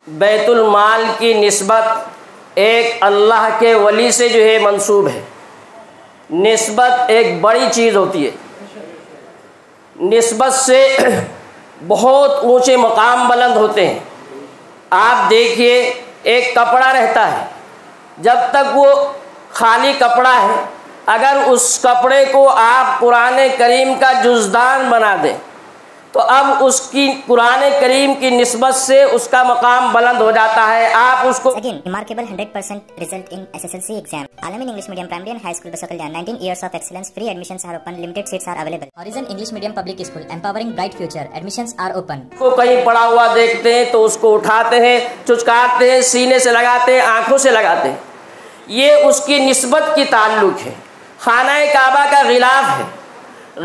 بیت المال کی نسبت ایک اللہ کے ولی سے جو ہے منسوب ہے۔ نسبت ایک بڑی چیز ہوتی ہے، نسبت سے بہت اونچے مقام بلند ہوتے ہیں۔ آپ دیکھیے ایک کپڑا رہتا ہے، جب تک وہ خالی کپڑا ہے، اگر اس کپڑے کو آپ قرآن کریم کا جزدان بنا دیں تو اب اس کی قرآن کریم کی نسبت سے اس کا مقام بلند ہو جاتا ہے۔ آپ اس کو Again, remarkable 100% result in SSLC exam. Alamin English Medium Primary and High School Basakalyan. 19 years of excellence. Free admissions are open. Limited seats are available. Horizon English Medium Public School. Empowering bright future. Admissions are open. کو کہیں پڑا ہوا دیکھتے ہیں تو اس کو اٹھاتے ہیں، چچکاتے ہیں، سینے سے لگاتے ہیں، آنکھوں سے لگاتے ہیں۔ یہ اس کی نسبت کی تعلق ہے۔ خانہ کعبہ کا غلاف ہے،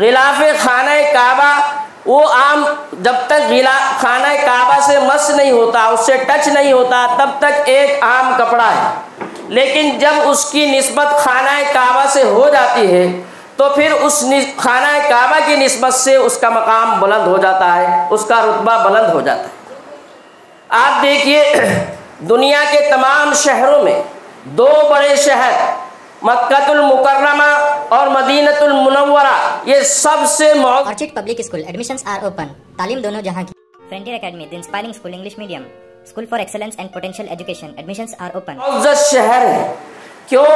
غلاف خانہ کعبہ وہ عام جب تک خانہ کعبہ سے مس نہیں ہوتا، اس سے ٹچ نہیں ہوتا، تب تک ایک عام کپڑا ہے، لیکن جب اس کی نسبت خانہ کعبہ سے ہو جاتی ہے تو پھر اس خانہ کعبہ کی نسبت سے اس کا مقام بلند ہو جاتا ہے، اس کا رتبہ بلند ہو جاتا ہے۔ آپ دیکھیے دنیا کے تمام شہروں میں دو بڑے شہر مکہ المکرمہ اور مدینہ المنورہ، یہ سب سے Orchid Public School. Admissions are open. تعلیم دونوں جہاں کی. Frontier Academy, The Inspiring School English Medium. School for Excellence and Potential Education. Admissions are open. معزز شہر ہے، کیوں؟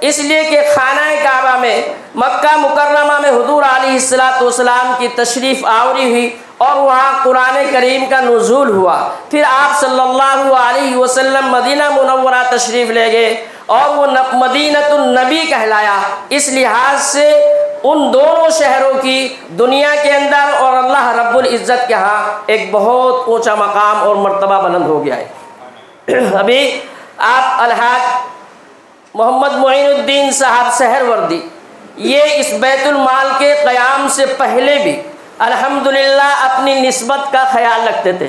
اس لیے کہ خانہ کعبہ میں مکہ مکرمہ میں حضور علیہ السلام کی تشریف آوری ہوئی اور وہاں قرآن کریم کا نزول ہوا۔ پھر آپ صلی اللہ علیہ وسلم مدینہ منورہ تشریف لے گئے اور وہ مدینۃ النبی کہلایا۔ اس لحاظ سے ان دونوں شہروں کی دنیا کے اندر اور اللہ رب العزت کے ہاں ایک بہت اونچا مقام اور مرتبہ بلند ہو گیا ہے۔ ابھی آپ الحاج محمد معین الدین صاحب سہروردی، یہ اس بیت المال کے قیام سے پہلے بھی الحمدللہ اپنی نسبت کا خیال رکھتے تھے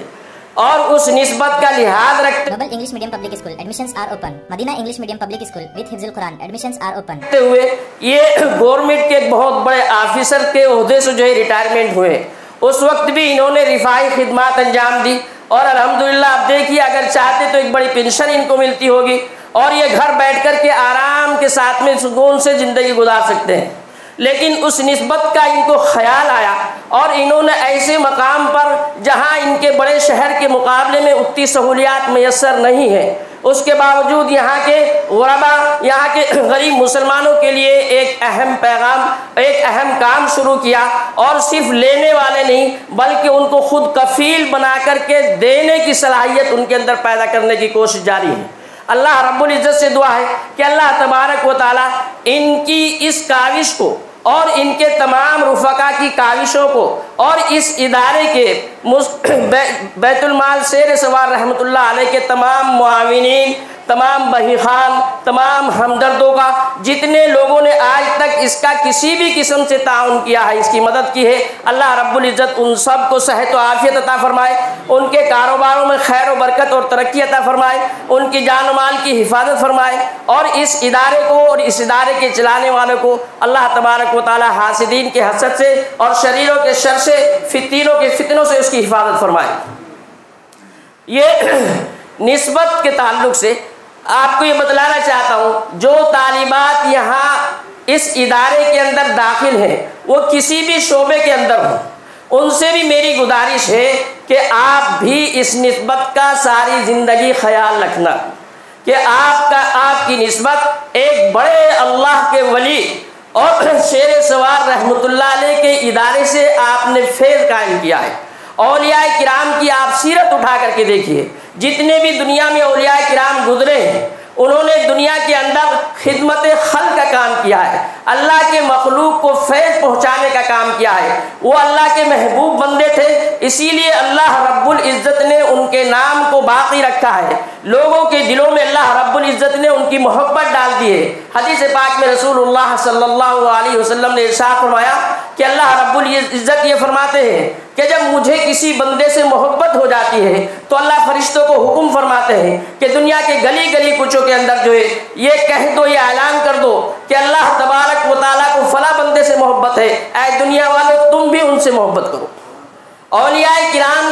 اور اس نسبت کا لحاظ رکھتے Global English Medium Public School. Admissions are open. Madina English Medium Public School with Hifzul Quran. Admissions are open. ہوئے یہ گورنمنٹ کے بہت بڑے آفیسر کے عہدے سے جو ہے ریٹائرمنٹ ہوئے، اس وقت بھی انہوں نے رفاہی خدمات انجام دی اور الحمدللہ آپ دیکھیے اگر چاہتے تو ایک بڑی پنشن ان کو ملتی ہوگی اور یہ گھر بیٹھ کر کے آرام کے ساتھ میں سکون سے زندگی گزار سکتے ہیں۔ لیکن اس نسبت کا ان کو خیال آیا اور انہوں نے ایسے مقام پر جہاں ان کے بڑے شہر کے مقابلے میں اتنی سہولیات میسر نہیں ہیں، اس کے باوجود یہاں کے غربا، یہاں کے غریب مسلمانوں کے لیے ایک اہم پیغام، ایک اہم کام شروع کیا اور صرف لینے والے نہیں بلکہ ان کو خود کفیل بنا کر کے دینے کی صلاحیت ان کے اندر پیدا کرنے کی کوشش جاری ہے۔ اللہ رب العزت سے دعا ہے کہ اللہ تبارک و تعالی ان کی اس کاوش کو اور ان کے تمام رفقا کی کاوشوں کو اور اس ادارے کے بیت المال سیر سوار رحمۃ اللہ علیہ کے تمام معاونین، تمام بہی خان، تمام ہمدردوں کا جتنے لوگوں نے آج تک اس کا کسی بھی قسم سے تعاون کیا ہے، اس کی مدد کی ہے، اللہ رب العزت ان سب کو صحت و عافیت عطا فرمائے، ان کے کاروباروں میں خیر و برکت اور ترقی عطا فرمائے، ان کی جان و مال کی حفاظت فرمائے اور اس ادارے کو اور اس ادارے کے چلانے والوں کو اللہ تبارک و تعالی حاسدین کے حسد سے اور شریروں کے شر سے، فتنوں کے فتنوں سے اس کی حفاظت فرمائے۔ یہ نسبت کے تعلق سے آپ کو یہ بتلانا چاہتا ہوں، جو طالبات یہاں اس ادارے کے اندر داخل ہیں وہ کسی بھی شعبے کے اندر ہوں، ان سے بھی میری گزارش ہے کہ آپ بھی اس نسبت کا ساری زندگی خیال رکھنا کہ آپ کی نسبت ایک بڑے اللہ کے ولی اور شیر سوار رحمۃ اللہ علیہ کے ادارے سے آپ نے فیض قائم کیا ہے۔ اولیاء کرام کی آپ سیرت اٹھا کر کے دیکھیے، جتنے بھی دنیا میں اولیاء کرام گزرے ہیں انہوں نے دنیا کے اندر خدمت خلق کا کام کیا ہے، اللہ کے مخلوق کو فیض پہنچانے کا کام کیا ہے، وہ اللہ کے محبوب بندے تھے، اسی لیے اللہ رب العزت نے ان کے نام کو باقی رکھا ہے، لوگوں کے دلوں میں اللہ رب العزت نے ان کی محبت ڈال دی ہے۔ حدیث پاک میں رسول اللہ صلی اللہ علیہ وسلم نے ارشاد فرمایا کہ اللہ رب العزت یہ فرماتے ہیں کہ جب مجھے کسی بندے سے محبت ہو جاتی ہے تو اللہ فرشتوں کو حکم فرماتے ہیں کہ دنیا کے گلی گلی کوچوں کے اندر جو ہے یہ کہہ دو، یہ اعلان کر دو کہ اللہ تبارک و تعالیٰ کو فلاں بندے سے محبت ہے، اے دنیا والوں تم بھی ان سے محبت کرو۔ اولیاء کرام